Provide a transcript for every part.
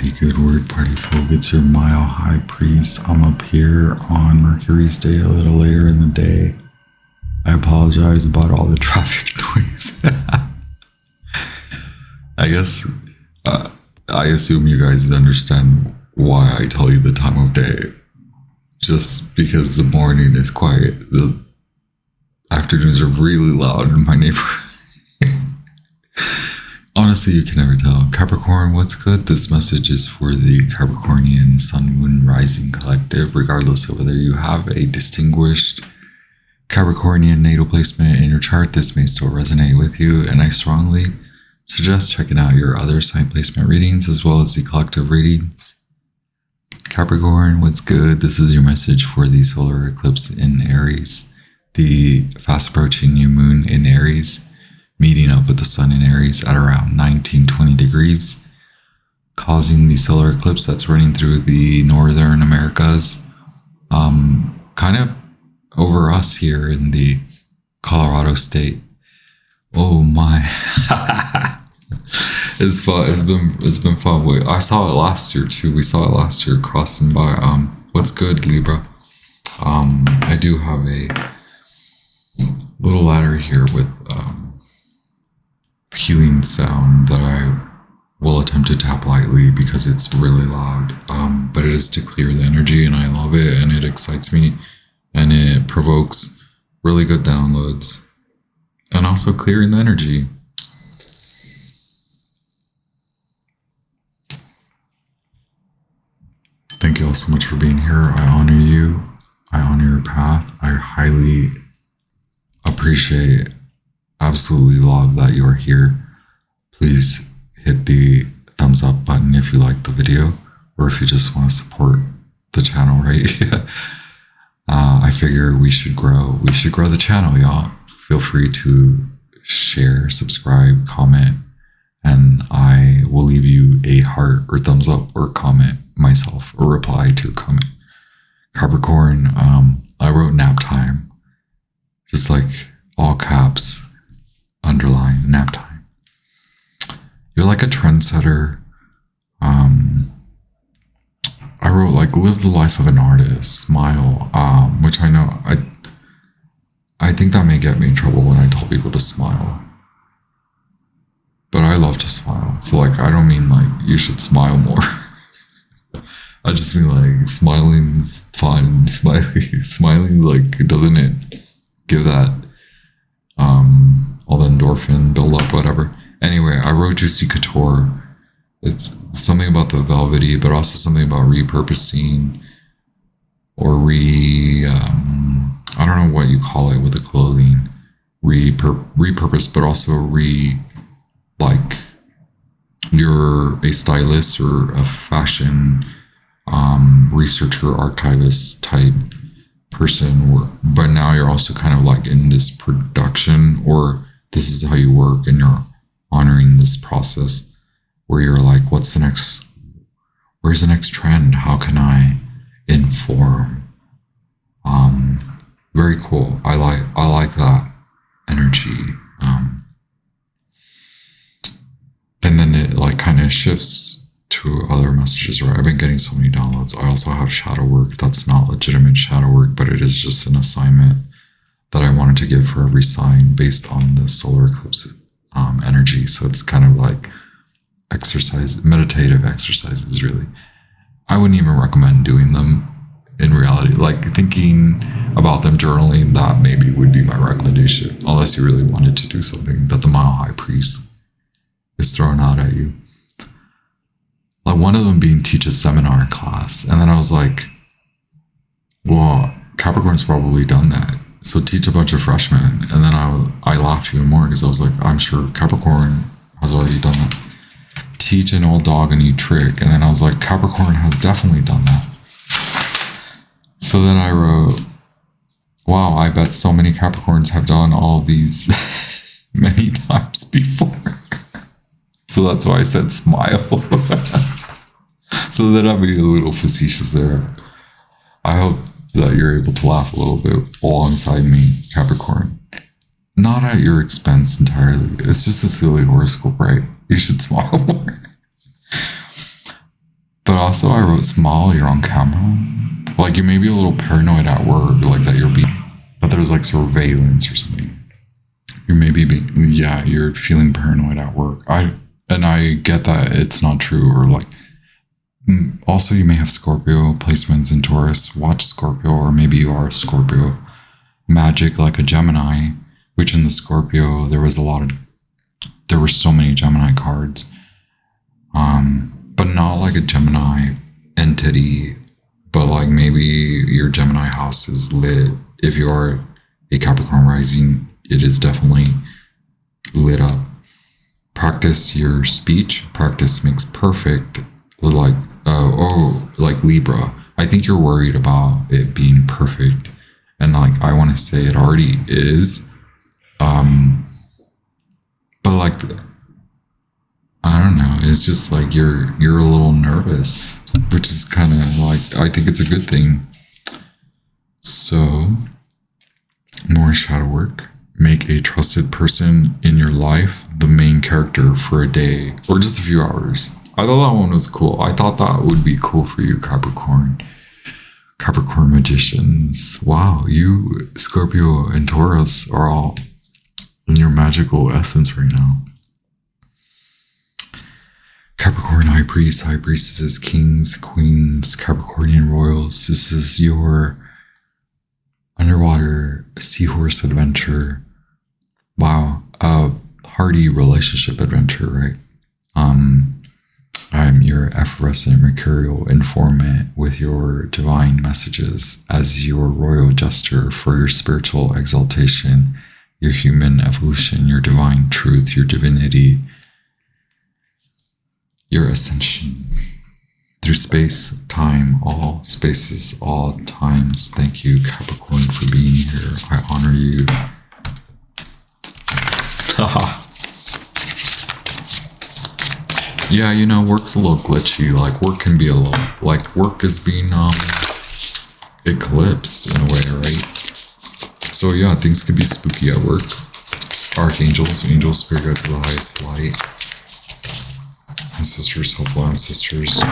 Mighty good word, party folk. It's your Mile High Priest. I'm up here on Mercury's day a little later in the day. I apologize about all the traffic noise. I guess I assume you guys understand why I tell you the time of day. Just because the morning is quiet. The afternoons are really loud in my neighborhood. Honestly, you can never tell. Capricorn, what's good? This message is for the Capricornian Sun, Moon, Rising Collective, regardless of whether you have a distinguished Capricornian natal placement in your chart. This may still resonate with you, and I strongly suggest checking out your other sign placement readings as well as the collective readings. Capricorn, what's good? This is your message for the solar eclipse in Aries, the fast approaching new moon in Aries, meeting up with the sun in Aries at around 19-20 degrees, causing the solar eclipse that's running through the northern Americas, kind of over us here in the Colorado state. Oh my. It's fun. It's been fun. I saw it last year too. We saw it last year crossing by. What's good, Libra? I do have a little ladder here with healing sound that I will attempt to tap lightly because it's really loud. But it is to clear the energy, and I love it, and it excites me, and it provokes really good downloads, and also clearing the energy. Thank you all so much for being here. I honor you. I honor your path. I highly appreciate, absolutely love that you are here. Please hit the thumbs up button if you like the video, or if you just want to support the channel, right? I figure we should grow the channel, y'all. Feel free to share, subscribe, comment, and I will leave you a heart or thumbs up or comment myself, or reply to a comment. Capricorn, I wrote nap time, just like all caps, underline nap time. You're like a trendsetter. I wrote like live the life of an artist, smile, which I know I think that may get me in trouble when I tell people to smile, but I love to smile. So like, I don't mean like you should smile more. I just mean like smiling's fun. Smiling's like, doesn't it give that all the endorphin build up, whatever. Anyway, I wrote Juicy Couture. It's something about the velvety, but also something about repurposing or I don't know what you call it with the clothing, repurpose, but also like you're a stylist or a fashion researcher, archivist type person, but now you're also kind of like in this production, or this is how you work, and you're honoring this process where you're like, where's the next trend? How can I inform? Very cool. I like that energy. And then it like kind of shifts to other messages, right? I've been getting so many downloads. I also have shadow work. That's not legitimate shadow work, but it is just an assignment that I wanted to give for every sign based on the solar eclipse energy. So it's kind of like meditative exercises, really. I wouldn't even recommend doing them in reality. Like thinking about them, journaling, that maybe would be my recommendation, unless you really wanted to do something that the Mile High Priest is throwing out at you. Like one of them being teach a seminar class. And then I was like, well, Capricorn's probably done that. So teach a bunch of freshmen. And then I laughed even more because I was like, I'm sure Capricorn has already done that. Teach an old dog a new trick. And then I was like, Capricorn has definitely done that. So then I wrote, wow, I bet so many Capricorns have done all of these many times before. So that's why I said smile. So that I'm being a little facetious there. I hope that you're able to laugh a little bit alongside me, Capricorn. Not at your expense entirely. It's just a silly horoscope, right? You should smile more. But also I wrote small, you're on camera. Like you may be a little paranoid at work, like that there's like surveillance or something. You may be you're feeling paranoid at work. I get that it's not true, or like, also you may have Scorpio placements in Taurus. Watch Scorpio, or maybe you are a Scorpio. Magic like a Gemini, which in the Scorpio, there were so many Gemini cards. But not like a Gemini entity, but like maybe your Gemini house is lit. If you are a Capricorn rising, it is definitely lit up. Practice your speech. Practice makes perfect. Like, like Libra. I think you're worried about it being perfect. And like, I want to say it already is. But like, I don't know. It's just like you're a little nervous, which is kind of like, I think it's a good thing. So, more shadow work. Make a trusted person in your life the main character for a day or just a few hours. I thought that one was cool. I thought that would be cool for you, Capricorn. Capricorn magicians. Wow, you Scorpio and Taurus are all in your magical essence right now. Capricorn high priest, high priestesses, kings, queens, Capricornian royals. This is your underwater seahorse adventure. Wow, a hearty relationship adventure, right? I'm your effervescent mercurial informant with your divine messages as your royal jester for your spiritual exaltation, your human evolution, your divine truth, your divinity, your ascension through space, time, all spaces, all times. Thank you, Capricorn, for being here. I honor you. Haha. Yeah, you know, work's a little glitchy. Like, work can be a little, like, work is being eclipsed in a way, right? So yeah, things could be spooky at work. Archangels, angels, spirit guides of the highest light. Ancestors, helpful ancestors.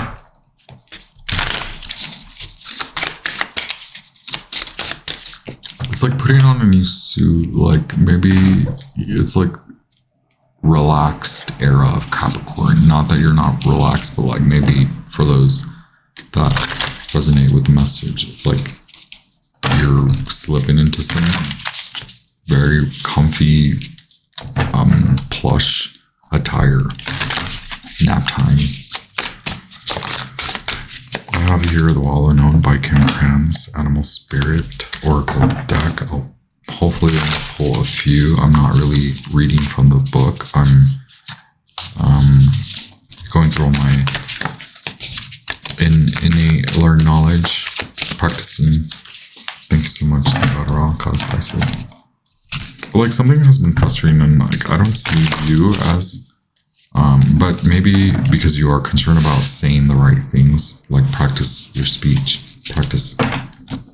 It's like putting on a new suit. Like, maybe it's like relaxed era of Capricorn. Not that you're not relaxed, but like maybe for those that resonate with the message, it's like you're slipping into some very comfy plush attire. Nap time. I have here the Wall Unknown by Kim Kranz, Animal Spirit Oracle deck. I'll hopefully pull a few. I'm not really reading from the book. I'm going through all my innate learned knowledge, practicing. Thank you so much, Sagatara, Goddess Isis. Like, something has been frustrating, and like I don't see you as but maybe because you are concerned about saying the right things, like practice your speech. Practice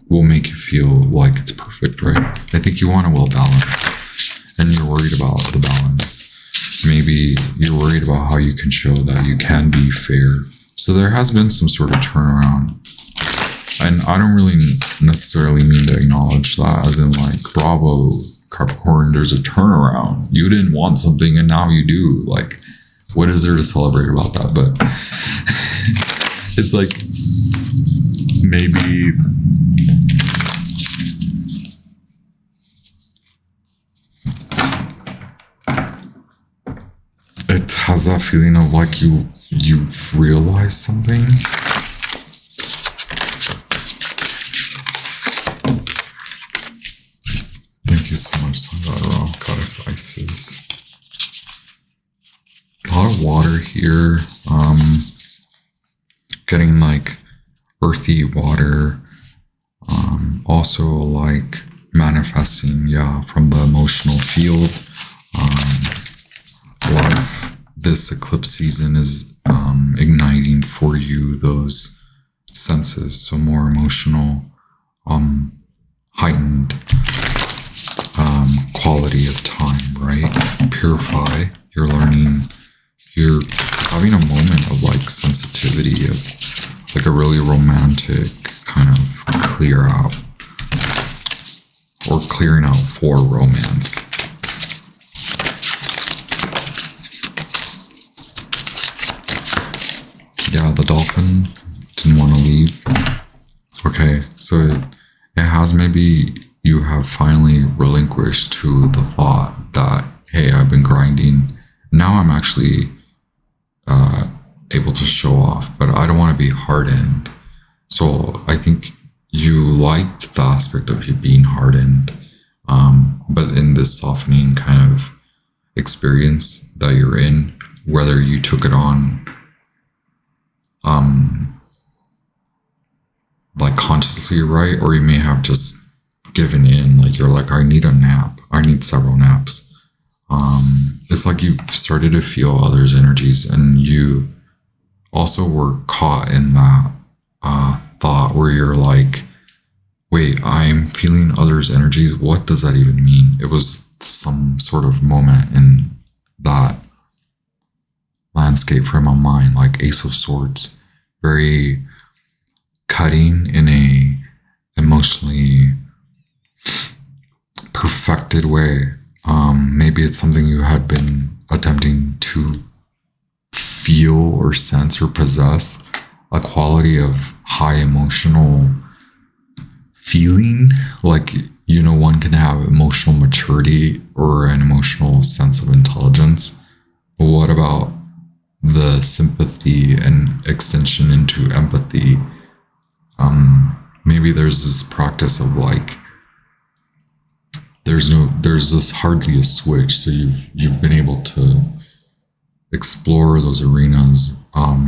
will make you feel like it's perfect, right? I think you want a well balance, and you're worried about the balance. Maybe you're worried about how you can show that you can be fair. So there has been some sort of turnaround. And I don't really necessarily mean to acknowledge that as in like, bravo, Capricorn, there's a turnaround. You didn't want something and now you do. Like, what is there to celebrate about that? But it's like, maybe it has that feeling of like you've realized something. Thank you so much, Sangara, Goddess Isis. A lot of water here. Getting like earthy water. Also like manifesting, from the emotional field. A lot of this eclipse season is igniting for you those senses. So more emotional, heightened quality of time, right? Purify. You're learning. You're having a moment of like sensitivity, of like a really romantic kind of clear out, or clearing out for romance. Yeah, the dolphin didn't want to leave. Okay, so it has, maybe you have finally relinquished to the thought that, hey, I've been grinding. Now I'm actually able to show off, but I don't want to be hardened. So I think you liked the aspect of you being hardened, but in this softening kind of experience that you're in, whether you took it on like consciously, right, or you may have just given in, like you're like, I need a nap, I need several naps. It's like you've started to feel others' energies, and you also were caught in that thought where you're like, wait, I'm feeling others' energies, what does that even mean? It was some sort of moment in that landscape from my mind, like Ace of Swords, very cutting in a emotionally perfected way. Maybe it's something you had been attempting to feel or sense or possess, a quality of high emotional feeling. Like, you know, one can have emotional maturity or an emotional sense of intelligence. But what about the sympathy and extension into empathy? Maybe there's this practice of like, there's this hardly a switch. So you've been able to explore those arenas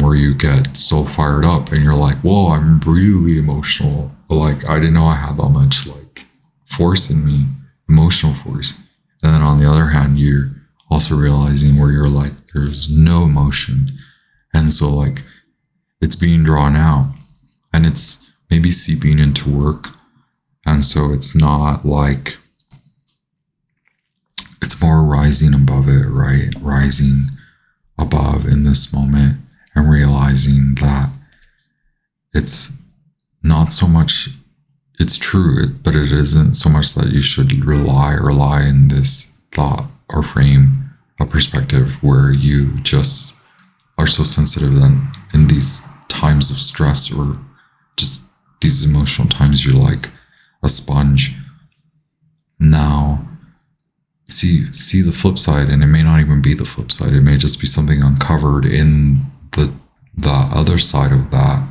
where you get so fired up and you're like, whoa, I'm really emotional. But like, I didn't know I had that much like force in me, emotional force. And then on the other hand, you're also realizing where you're like, there's no emotion. And so like, it's being drawn out and it's maybe seeping into work. And so it's not like, it's more rising above it, right? Rising above in this moment and realizing that it's not so much, it's true, but it isn't so much that you should rely in this thought or frame of perspective where you just are so sensitive that in these times of stress or just these emotional times, you're like a sponge. Now, see the flip side, and it may not even be the flip side. It may just be something uncovered in the other side of that,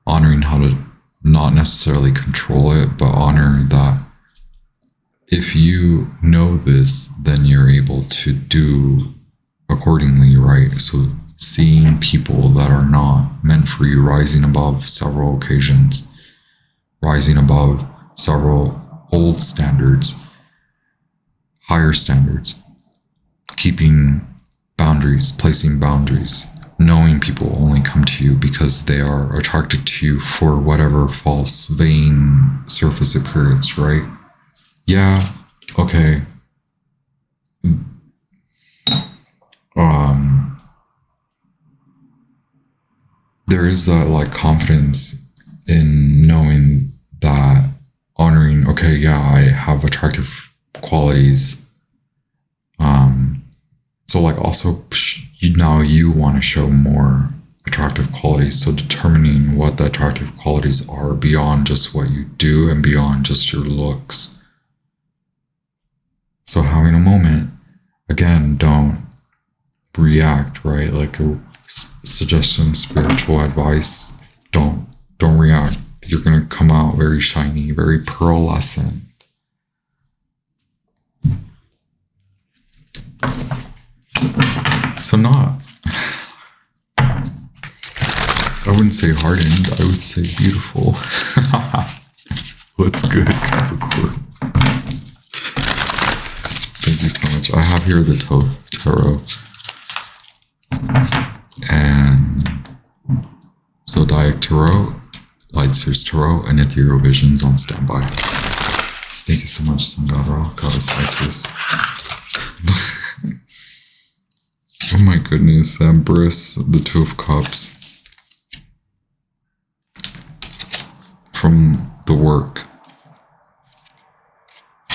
honoring how to not necessarily control it, but honor that if you know this, then you're able to do accordingly, right? So seeing people that are not meant for you, rising above several occasions, rising above several old standards, higher standards, keeping boundaries, placing boundaries, knowing people only come to you because they are attracted to you for whatever false, vain surface appearance, right? Yeah, okay. There is that like confidence in knowing that, honoring, okay, yeah, I have attractive qualities. So like also now you want to show more attractive qualities. So determining what the attractive qualities are beyond just what you do and beyond just your looks. So having a moment, again, don't react, right? Like a suggestion, spiritual advice, don't react. You're going to come out very shiny, very pearlescent. So I wouldn't say hardened, I would say beautiful. What's good, Capricorn? Thank you so much. I have here the Tarot and Zodiac Tarot, Light Sears Tarot, and Ethereal Visions on standby. Thank you so much, Sun God Ra, Goddess Isis. Oh my goodness, the Empress, the Two of Cups. the work.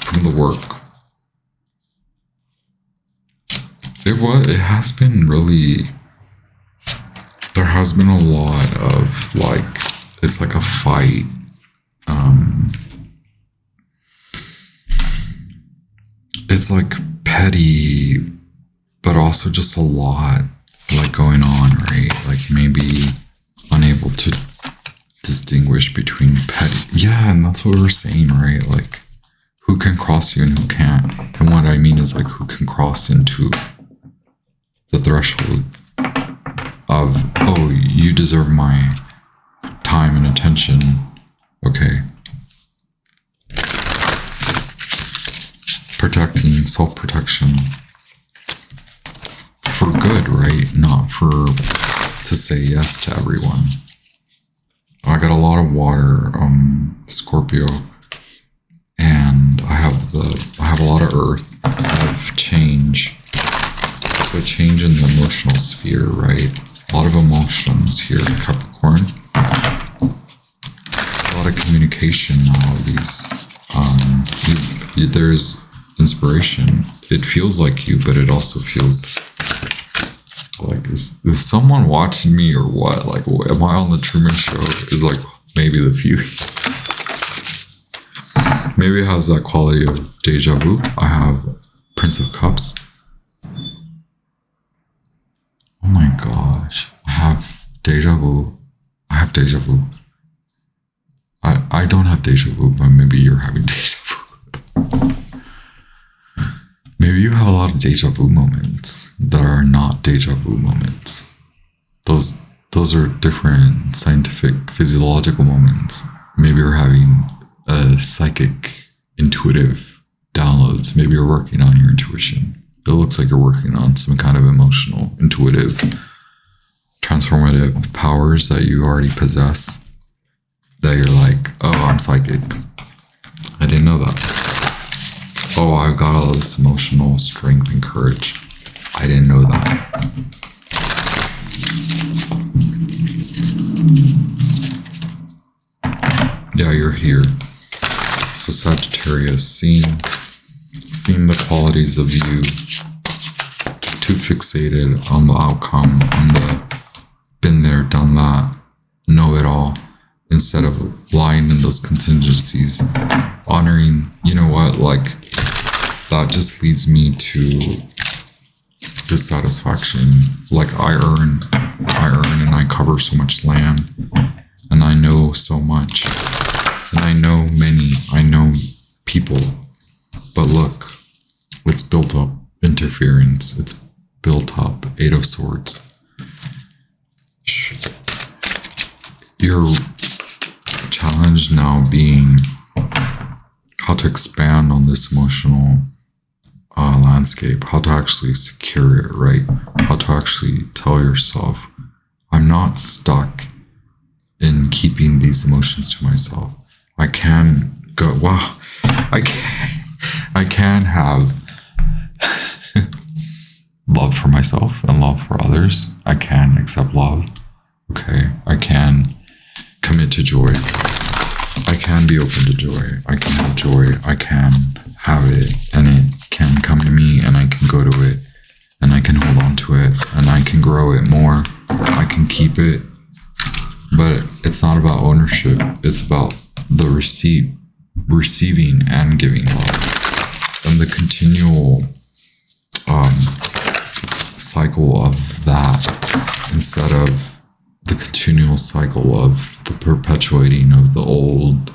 From the work. It has been really, there has been a lot of like, it's like a fight. It's like petty, but also just a lot like going on, right? Like maybe unable to distinguish between petty. Yeah, and that's what we're saying, right? Like who can cross you and who can't. And what I mean is like who can cross into the threshold of, oh, you deserve my time and attention. Okay. Protecting, self-protection for good, right? Not for to say yes to everyone. I got a lot of water, Scorpio, and I have a lot of earth, I have change. So change in the emotional sphere, right? A lot of emotions here, Capricorn. A lot of communication now. There's inspiration. It feels like you, but it also feels like, is someone watching me or what? Like, am I on the Truman Show? Is like maybe the feeling. Maybe it has that quality of deja vu. I have Prince of Cups. Oh my gosh. I have deja vu. I have deja vu. I don't have deja vu, but maybe you're having deja vu. Maybe you have a lot of deja vu moments that are not deja vu moments. Those are different scientific, physiological moments. Maybe you're having a psychic, intuitive downloads. Maybe you're working on your intuition. It looks like you're working on some kind of emotional, intuitive, transformative powers that you already possess. That you're like, oh, I'm psychic. I didn't know that. Oh, I've got all this emotional strength and courage. I didn't know that. Yeah, you're here. So Sagittarius, seeing the qualities of you, too fixated on the outcome, on the been there, done that, know it all, instead of lying in those contingencies, honoring, you know what, like, that just leads me to dissatisfaction. Like I earn and I cover so much land, and I know so much, and I know people, but look, it's built up interference, it's built up Eight of Swords. Your challenge now being how to expand on this emotional landscape, how to actually secure it, right? How to actually tell yourself, I'm not stuck in keeping these emotions to myself. I can go, wow, I can have love for myself and love for others. I can accept love. Okay. I can commit to joy. I can be open to joy. I can have joy. I can have it, and it can come to me, and I can go to it, and I can hold on to it, and I can grow it more. I can keep it, but it's not about ownership. It's about the receiving and giving love, and the continual cycle of that, instead of the continual cycle of the perpetuating of the old.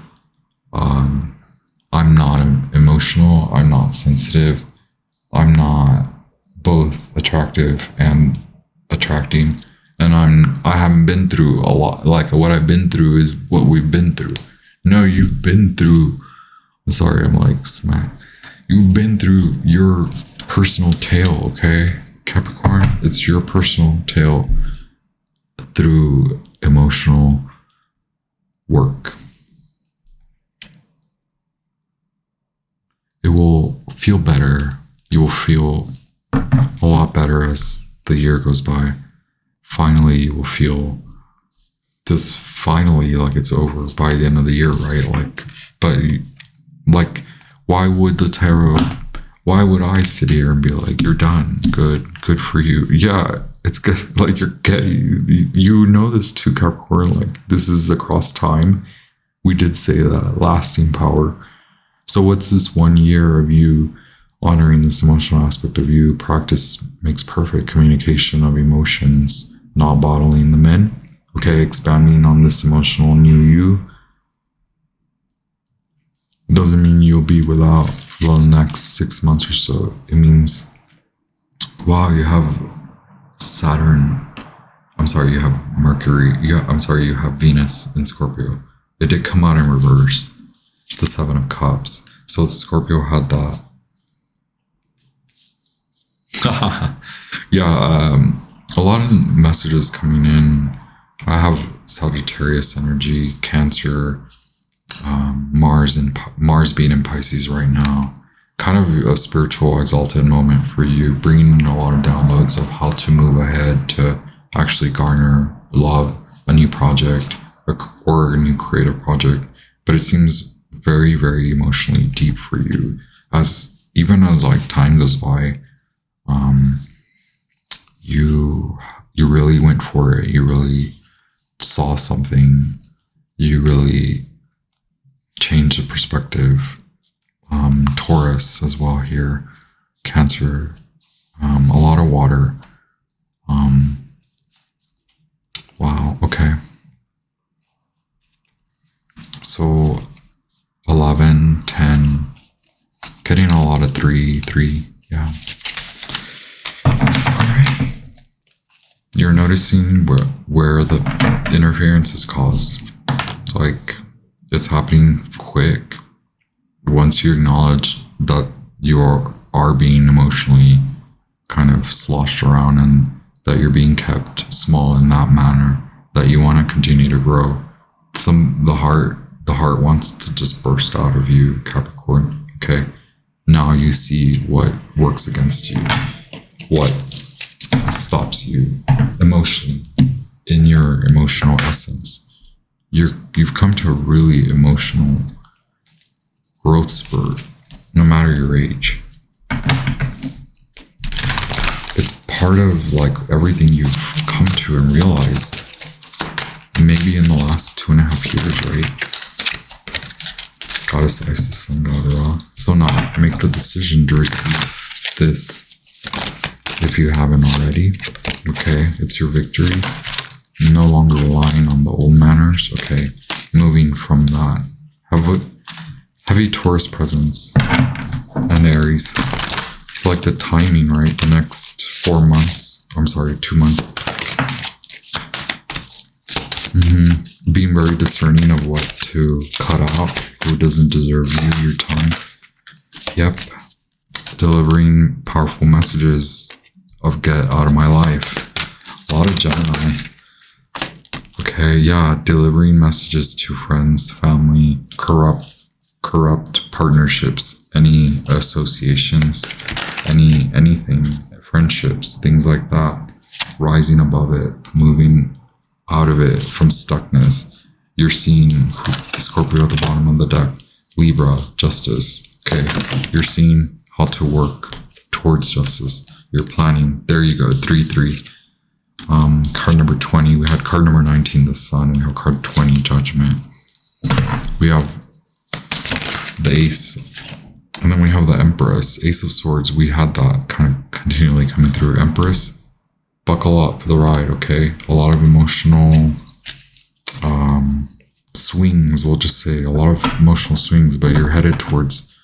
I'm not emotional, I'm not sensitive, I'm not both attractive and attracting, and I haven't been through a lot. Like what I've been through is what we've been through. No, you've been through, I'm sorry, I'm like smack. You've been through your personal tale, okay? Capricorn, it's your personal tale through emotional work. It will feel better. You will feel a lot better as the year goes by. Finally, you will feel this finally, like, it's over by the end of the year, right? Like, but like, why would I sit here and be like, you're done, good for you? Yeah, it's good. Like, you're getting, you know this too, Capricorn. Like, this is across time. We did say that, lasting power. So what's this 1 year of you honoring this emotional aspect of you? Practice makes perfect. Communication of emotions, not bottling them in. Okay, expanding on this emotional new you. Doesn't mean you'll be without for the next 6 months or so. It means, wow, you have Saturn. I'm sorry, you have Mercury. You have Venus in Scorpio. It did come out in reverse. The 7 of Cups. So Scorpio had that. Yeah, a lot of messages coming in. I have Sagittarius energy, Cancer, Mars being in Pisces right now. Kind of a spiritual exalted moment for you, bringing in a lot of downloads of how to move ahead to actually garner love, a new project, or a new creative project. But it seems very, very emotionally deep for you, as even as like time goes by. You really went for it. You really saw something. You really changed the perspective. Taurus as well here, Cancer, a lot of water. Wow. Okay. So 11, 10, getting a lot of 3. Yeah. All right. You're noticing where the interference is caused. It's like it's happening quick. Once you acknowledge that you are being emotionally kind of sloshed around and that you're being kept small in that manner, that you want to continue to grow. The heart wants to just burst out of you, Capricorn. Okay. Now you see what works against you, what stops you emotionally in your emotional essence. You've come to a really emotional growth spurt, no matter your age. It's part of like everything you've come to and realized maybe in the last 2.5 years, right? Goddess Isis and God Ra. So now make the decision to receive this if you haven't already. Okay, it's your victory. No longer relying on the old manners. Okay, moving from that. Heavy Taurus presence and Aries. It's like the timing, right? The next 2 months. Being very discerning of what to cut out, who doesn't deserve your time. Yep. Delivering powerful messages of get out of my life. A lot of Gemini. Okay, yeah, delivering messages to friends, family, corrupt partnerships, any associations, anything, friendships, things like that. Rising above it, moving out of it from stuckness. You're seeing Scorpio at the bottom of the deck, Libra, justice. Okay, you're seeing how to work towards justice. You're planning. There you go, 3-3. Card number 20. We had card number 19, the Sun. We have card 20, Judgment. We have the Ace, and then we have the Empress, Ace of Swords. We had that kind of continually coming through. Empress, buckle up for the ride, okay? A lot of emotional swings, we'll just say, a lot of emotional swings, but you're headed towards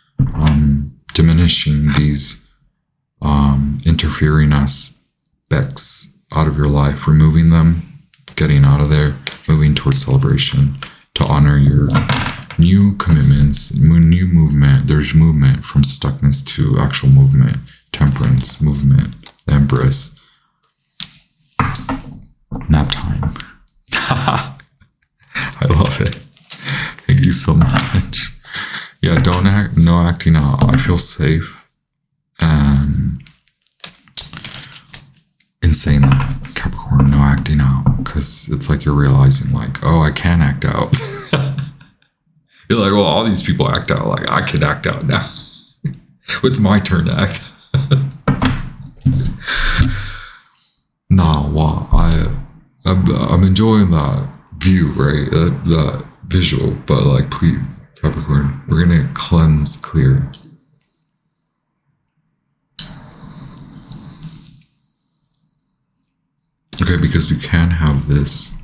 diminishing these interfering aspects out of your life, removing them, getting out of there, moving towards celebration to honor your new commitments, new movement. There's movement from stuckness to actual movement, temperance, movement, the Empress. Nap time. I love it. Thank you so much. Yeah, no acting out. I feel safe. And in saying that, Capricorn, no acting out, because Aquarius, it's like you're realizing like, oh, I can act out. You're like, well, all these people act out. Like, I can act out now. It's my turn to act. No, wow, I'm enjoying that view, right? That visual, but like, please, Capricorn, we're gonna cleanse, clear. Okay, because you can have this,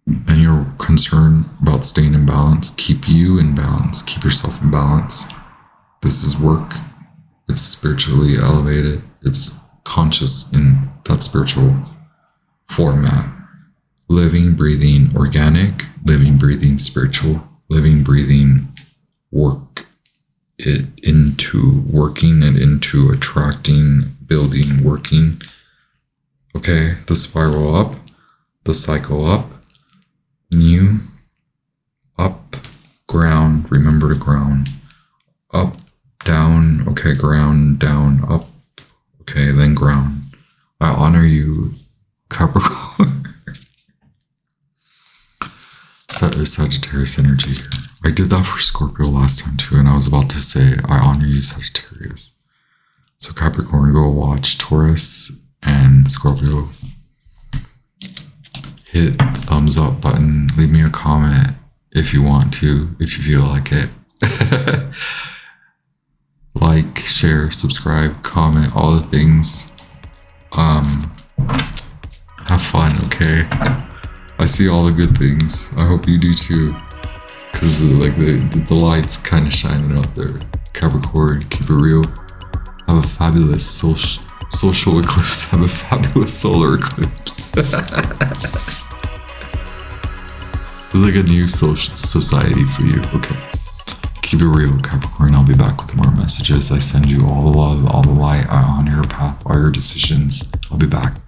and you're concerned about staying in balance. Keep you in balance. Keep yourself in balance. This is work. It's spiritually elevated. It's conscious in that spiritual format. Living, breathing, organic. Living, breathing, spiritual. Living, breathing, work it into working and into attracting, building, working. Okay, the spiral up, the cycle up, new, up, ground, remember to ground, up, down, okay, ground, down, up, okay, then ground. I honor you, Capricorn. Sagittarius energy here. I did that for Scorpio last time too, and I was about to say, I honor you, Sagittarius. So Capricorn, go watch Taurus and Scorpio. Hit the thumbs up button. Leave me a comment if you want to, if you feel like it. Like, share, subscribe, comment, all the things. Have fun, okay? I see all the good things. I hope you do too. Cause like the light's kind of shining out there. Capricorn, keep it real. Have a fabulous social eclipse. Have a fabulous solar eclipse. It's like a new society for you. Okay. Keep it real, Capricorn. I'll be back with more messages. I send you all the love, all the light. I honor your path, all your decisions. I'll be back.